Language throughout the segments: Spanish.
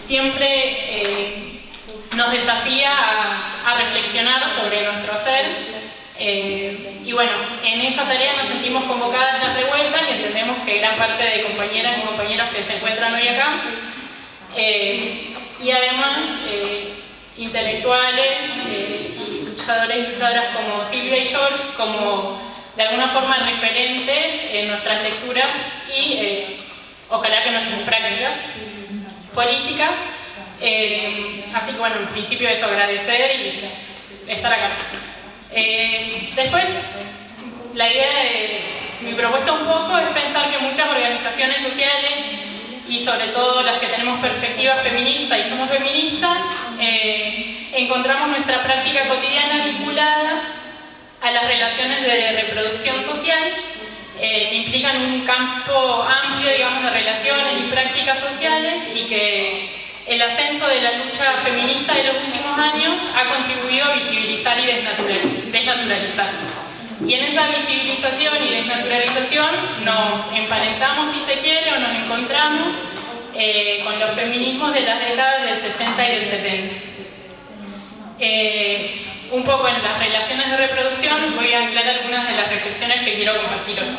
siempre nos desafía a reflexionar sobre nuestro hacer. Y bueno, en esa tarea nos sentimos convocadas las revueltas y entendemos que gran parte de compañeras y compañeros que se encuentran hoy acá, y además intelectuales y luchadores y luchadoras como Silvia y George, como de alguna forma referentes en nuestras lecturas y ojalá que nuestras prácticas políticas. Así que bueno, en principio eso, agradecer y estar acá. Después, la idea de mi propuesta un poco es pensar que muchas organizaciones sociales y sobre todo las que tenemos perspectiva feminista y somos feministas, encontramos nuestra práctica cotidiana vinculada a las relaciones de reproducción social, que implican un campo amplio, digamos, de relaciones y prácticas sociales, y que el ascenso de la lucha feminista de los últimos años ha contribuido a visibilizar y desnaturalizar. Y en esa visibilización y desnaturalización nos emparentamos, si se quiere, o nos encontramos con los feminismos de las décadas del 60 y del 70. Un poco en las relaciones de reproducción voy a anclar algunas de las reflexiones que quiero compartir hoy.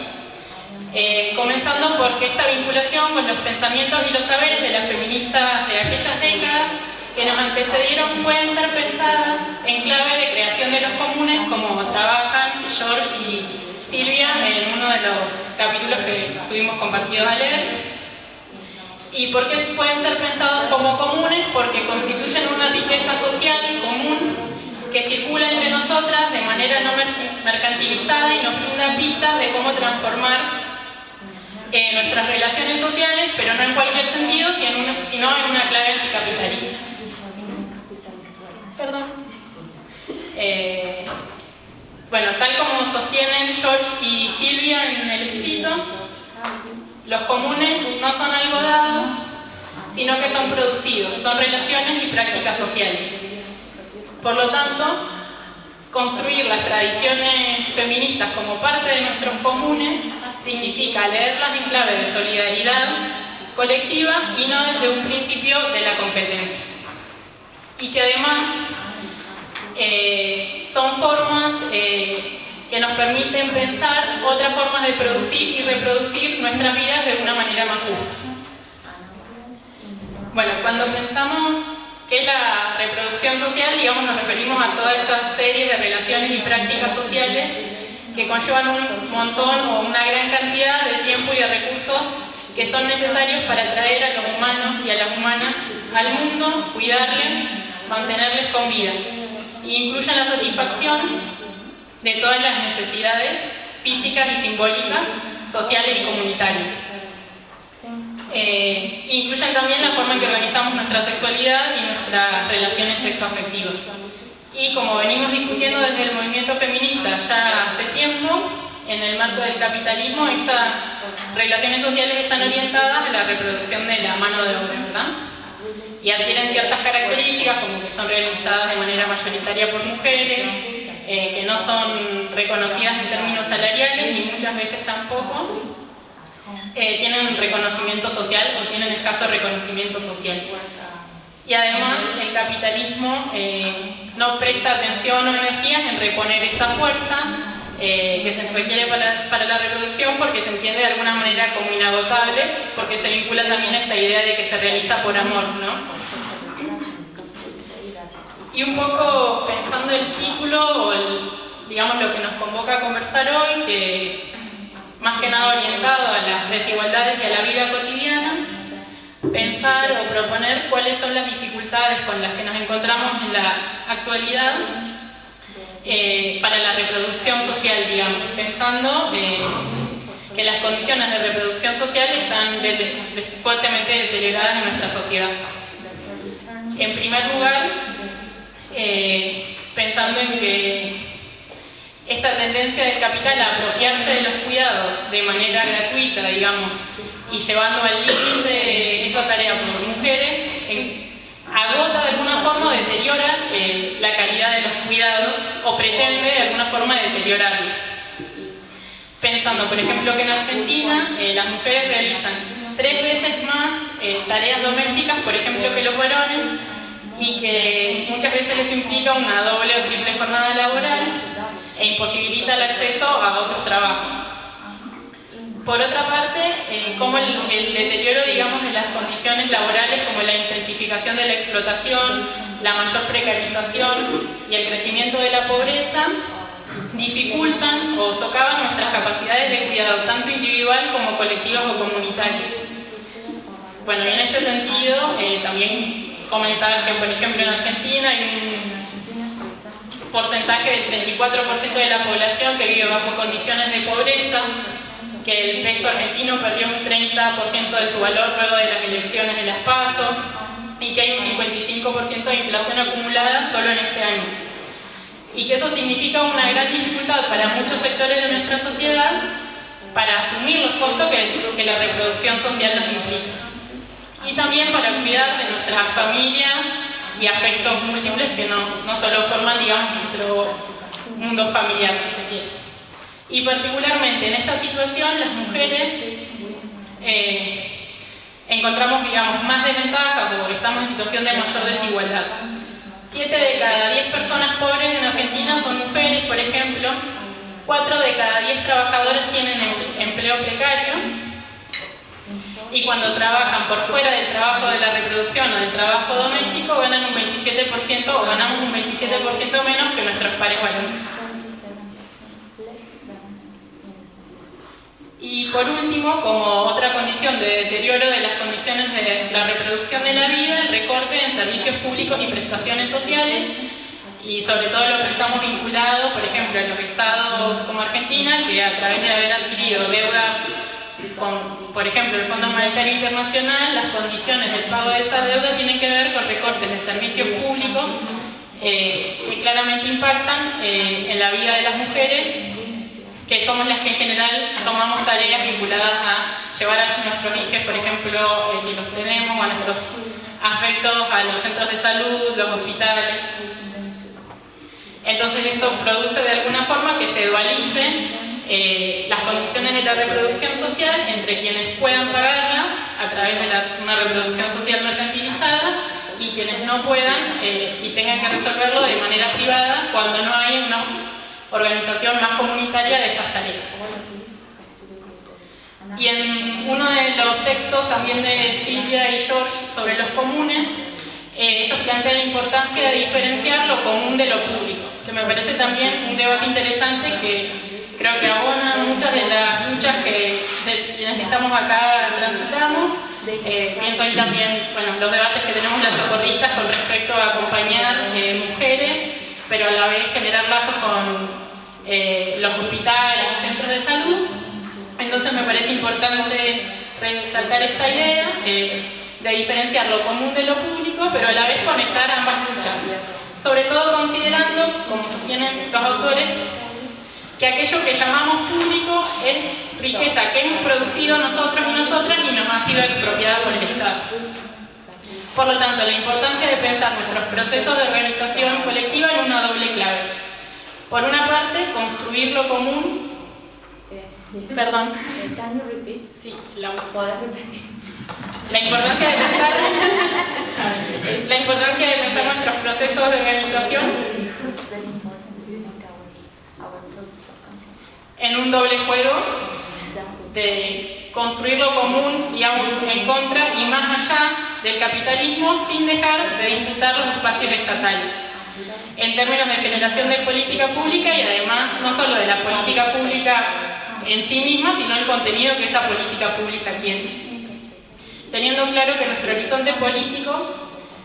Comenzando porque esta vinculación con los pensamientos y los saberes de las feministas de aquellas décadas que nos antecedieron pueden ser pensadas en clave de creación de los comunes, como trabajan George y Silvia en uno de los capítulos que tuvimos compartidos a leer. ¿Y por qué pueden ser pensados como comunes? Porque constituyen una riqueza social común que circula entre nosotras de manera no mercantilizada y nos brinda pistas de cómo transformar nuestras relaciones sociales, pero no en cualquier sentido, sino en una clave anticapitalista. Perdón. Bueno, tal como sostienen George y Silvia en el escrito, los comunes no son algo dado, sino que son producidos, son relaciones y prácticas sociales. Por lo tanto, construir las tradiciones feministas como parte de nuestros comunes significa leerlas en clave de solidaridad colectiva y no desde un principio de la competencia. Y que además son formas que nos permiten pensar otras formas de producir y reproducir nuestras vidas de una manera más justa. Bueno, cuando pensamos que es la reproducción social, digamos, nos referimos a toda esta serie de relaciones y prácticas sociales que conllevan un montón o una gran cantidad de tiempo y de recursos que son necesarios para traer a los humanos y a las humanas al mundo, cuidarles, mantenerles con vida. E incluyen la satisfacción de todas las necesidades físicas y simbólicas, sociales y comunitarias. Incluyen también la forma en que organizamos nuestra sexualidad y nuestras relaciones sexoafectivas. Y como venimos discutiendo desde el movimiento feminista ya hace tiempo, en el marco del capitalismo, estas relaciones sociales están orientadas a la reproducción de la mano de obra, ¿verdad? Y adquieren ciertas características, como que son realizadas de manera mayoritaria por mujeres, que no son reconocidas en términos salariales y muchas veces tampoco tienen reconocimiento social o tienen escaso reconocimiento social. Y además el capitalismo no presta atención o energías en reponer esa fuerza que se requiere para la reproducción, porque se entiende de alguna manera como inagotable, porque se vincula también a esta idea de que se realiza por amor, ¿no? Y un poco pensando el título, o digamos lo que nos convoca a conversar hoy, que más que nada orientado a las desigualdades y a la vida cotidiana, pensar o proponer cuáles son las dificultades con las que nos encontramos en la actualidad para la reproducción social, digamos, pensando que las condiciones de reproducción social están fuertemente deterioradas en nuestra sociedad. En primer lugar, pensando en que esta tendencia del capital a apropiarse de los cuidados de manera gratuita, digamos, y llevando al límite de esa tarea por mujeres, agota de alguna forma o deteriora la calidad de los cuidados, o pretende de alguna forma deteriorarlos. Pensando, por ejemplo, que en Argentina las mujeres realizan 3 veces más tareas domésticas, por ejemplo, que los varones, y que muchas veces eso implica una doble o triple jornada laboral e imposibilita el acceso a otros trabajos. Por otra parte, como el deterioro, digamos, de las condiciones laborales, como la intensificación de la explotación, la mayor precarización y el crecimiento de la pobreza, dificultan o socavan nuestras capacidades de cuidado, tanto individual como colectivas o comunitarias. Bueno, y en este sentido, también comentar que, por ejemplo, en Argentina hay un porcentaje del 34% de la población que vive bajo condiciones de pobreza, que el peso argentino perdió un 30% de su valor luego de las elecciones de las PASO, y que hay un 55% de inflación acumulada solo en este año. Y que eso significa una gran dificultad para muchos sectores de nuestra sociedad para asumir los costos que la reproducción social nos implica. Y también para cuidar de nuestras familias y afectos múltiples que no solo forman, digamos, nuestro mundo familiar, si se quiere. Y particularmente en esta situación las mujeres encontramos, digamos, más desventajas porque estamos en situación de mayor desigualdad. 7 de cada 10 personas pobres en Argentina son mujeres, por ejemplo. 4 de cada 10 trabajadores tienen empleo precario. Y cuando trabajan por fuera del trabajo de la reproducción o del trabajo doméstico, ganan un 27% o ganamos un 27% menos que nuestros pares varones. Y por último, como otra condición de deterioro de las condiciones de la reproducción de la vida, el recorte en servicios públicos y prestaciones sociales, y sobre todo lo pensamos vinculado, por ejemplo, a los estados como Argentina, que a través de haber adquirido deuda con, por ejemplo, el Fondo Monetario Internacional, las condiciones del pago de esa deuda tienen que ver con recortes de servicios públicos que claramente impactan en la vida de las mujeres, que somos las que en general tomamos tareas vinculadas a llevar a nuestros hijos, por ejemplo, si los tenemos, a nuestros afectos, a los centros de salud, los hospitales. Entonces esto produce de alguna forma que se dualicen las condiciones de la reproducción social entre quienes puedan pagarlas a través de una reproducción social mercantilizada y quienes no puedan y tengan que resolverlo de manera privada cuando no hay una organización más comunitaria de esas tareas. Y en uno de los textos también de Silvia y George sobre los comunes, ellos plantean la importancia de diferenciar lo común de lo público, que me parece también un debate interesante que creo que abona muchas de las luchas que quienes estamos acá transitamos. Pienso ahí también, bueno, los debates que tenemos las socorristas con respecto a acompañar mujeres, pero a la vez generar lazos con los hospitales, centros de salud. Entonces me parece importante resaltar esta idea de diferenciar lo común de lo público, pero a la vez conectar ambas luchas. Sobre todo considerando, como sostienen los autores, que aquello que llamamos público es riqueza que hemos producido nosotros y nosotras y nos ha sido expropiada por el Estado. Por lo tanto, la importancia de pensar nuestros procesos de organización colectiva en una doble clave. Por una parte, construir lo común. Perdón. Sí, ¿podés repetir? La importancia de pensar nuestros procesos de organización en un doble juego de construir lo común, digamos, en contra y más allá del capitalismo, sin dejar de disputar los espacios estatales en términos de generación de política pública y además no solo de la política pública en sí misma, sino el contenido que esa política pública tiene. Teniendo claro que nuestro horizonte político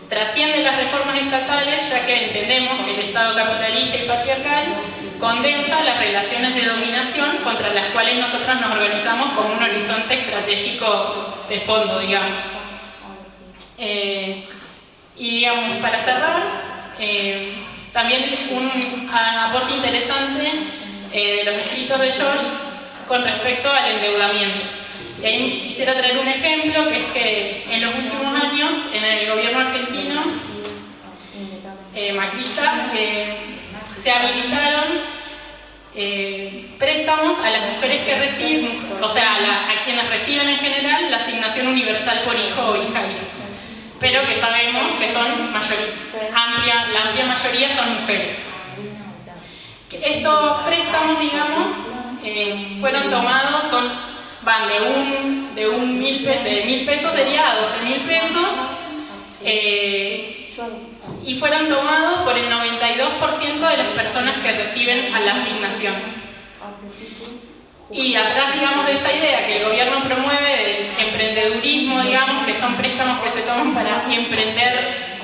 trasciende las reformas estatales, ya que entendemos que el Estado capitalista y patriarcal condensa las relaciones de dominación contra las cuales nosotros nos organizamos como un horizonte estratégico de fondo, digamos. Y digamos, para cerrar, también un aporte interesante de los escritos de George con respecto al endeudamiento. Y ahí quisiera traer un ejemplo, que es que en los últimos años, en el gobierno argentino, macrista, se habilitaron préstamos a las mujeres que reciben, o sea, a quienes reciben en general la asignación universal por hijo o hija, pero que sabemos que son la amplia mayoría son mujeres. Estos préstamos, digamos, fueron tomados, van de 1.000 pesos sería a 12.000 pesos, y fueron tomados por el 92% de las personas que reciben a la asignación. Y atrás, digamos, de esta idea que el gobierno promueve del emprendedurismo, digamos, que son préstamos que se toman para emprender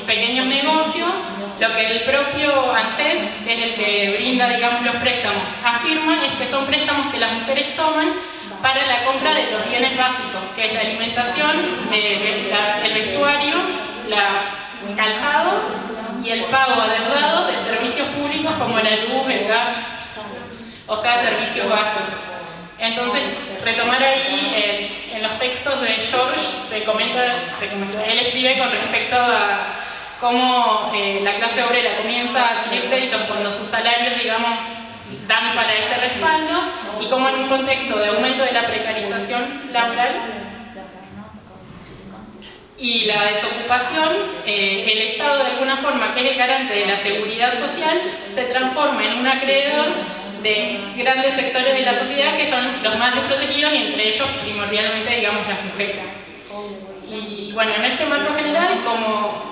pequeños negocios, lo que el propio ANSES, que es el que brinda, digamos, los préstamos, afirma es que son préstamos que las mujeres toman para la compra de los bienes básicos, que es la alimentación, el vestuario, los calzados y el pago adeudado de servicios públicos como la luz, el gas, o sea, servicios básicos. Entonces, retomar ahí, en los textos de George se comenta, él escribe con respecto a cómo la clase obrera comienza a adquirir créditos cuando sus salarios, digamos, dan para ese respaldo, y cómo en un contexto de aumento de la precarización laboral y la desocupación, el Estado, de alguna forma, que es el garante de la seguridad social, se transforma en un acreedor de grandes sectores de la sociedad que son los más desprotegidos, y entre ellos primordialmente, digamos, las mujeres. Y bueno, en este marco general, como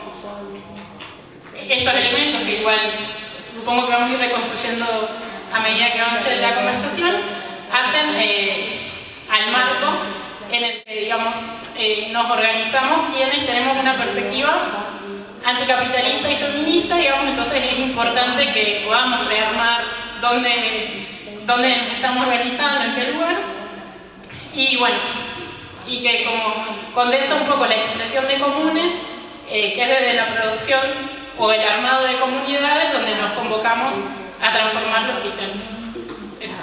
estos elementos que igual supongo que vamos a ir reconstruyendo a medida que avance la conversación, hacen al marco en el que, digamos, nos organizamos quienes tenemos una perspectiva anticapitalista y feminista, digamos. Entonces es importante que podamos rearmar dónde nos estamos organizando, en qué lugar, y bueno, y que como condensa un poco la expresión de comunes, que es desde la producción o el armado de comunidades donde nos convocamos a transformar lo existente. Eso.